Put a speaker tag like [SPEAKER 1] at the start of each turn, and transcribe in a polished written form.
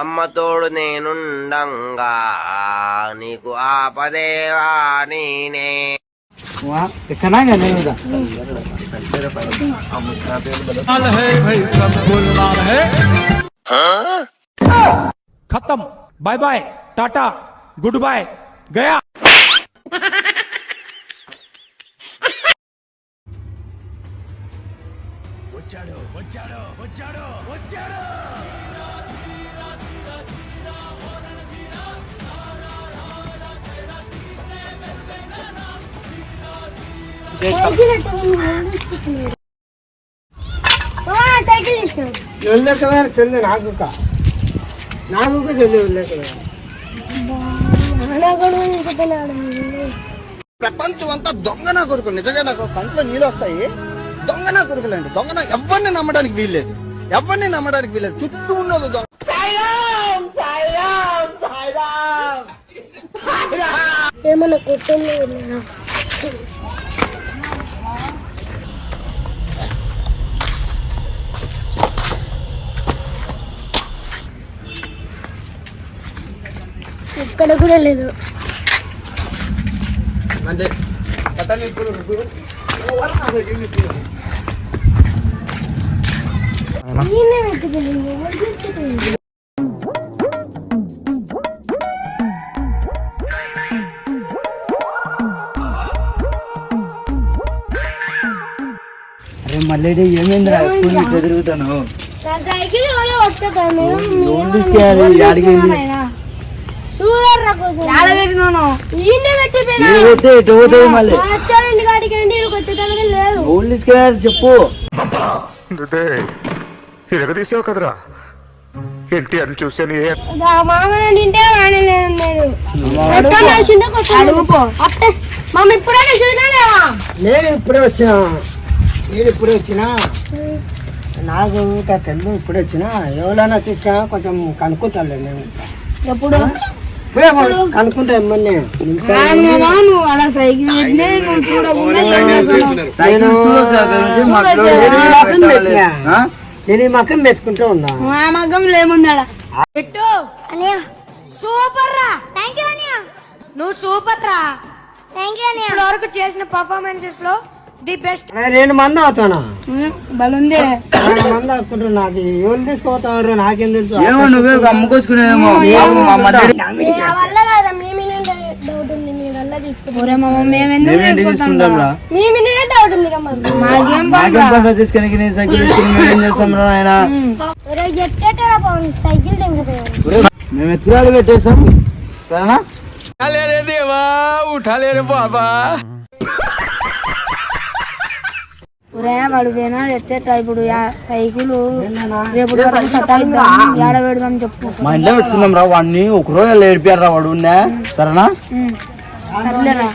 [SPEAKER 1] అమ్మ తోడు నేనుండంగా నీకు ఆపదేవా నేనే
[SPEAKER 2] खत्म bye bye tata good bye गया
[SPEAKER 3] ప్రపంచం అంతా దొంగ నా కొడుకులు. నిజంగా నాకు కంట్లో నీళ్ళు వస్తాయి. దొంగ నా కొడుకులండి. దొంగ ఎవరిని నమ్మడానికి వీల్లేదు. చుట్టూ ఉన్నది దొంగ.
[SPEAKER 4] ఏమన్నా కొట్టండి. ఇక్కడ కూడా లేదు.
[SPEAKER 5] అరే మళ్ళీ ఏమైందిరా ఎప్పుడు తిరుగుతాను చెప్పు
[SPEAKER 6] తీసావు కదరా ఏంటి అని చూసాను.
[SPEAKER 5] నేను ఇప్పుడే వచ్చినా నాకు తెలుగు ఇప్పుడే వచ్చినా. ఎవరైనా తీసుకున్నా కొంచెం కనుక్కుంటాను నేను. ఎప్పుడు కనుక్కుంటా ఏమన్నా నేను ఈ మగ్గం పెట్టుకుంటూ ఉన్నా.
[SPEAKER 4] మా మగ్గం లేముందా సూపర్ రా. థ్యాంక్ యూ అనియా. నువ్వు సూపర్ రా. థ్యాంక్ యూ అనియా. ఇప్పటివరకు చేసిన పర్ఫార్మెన్సెస్ లో ది బెస్ట్.
[SPEAKER 5] నేను మంద అవుతానా
[SPEAKER 4] బలుంది
[SPEAKER 5] మంద ఆడుకుంటున్నా. అది ఎవరు తీసుకుపోతారు నాకేం తెలుసు.
[SPEAKER 3] నువ్వే అమ్ముకోసుకునేమో.
[SPEAKER 5] మేము ఎత్తురాలు పెట్టేసాం. సరేనా
[SPEAKER 2] దేవా ఉఠాలేరు బాబా.
[SPEAKER 4] వాడు పోయినా ఎట్టేట ఇప్పుడు సైకిల్ రేపు ఏడ పెడదాం చెప్పు.
[SPEAKER 5] మా ఇంట్లో పెట్టుకుందాం రా. వాడిని ఒక రోజు ఏడిపారు రా వాడు. సరేనా
[SPEAKER 4] సర్లేరా.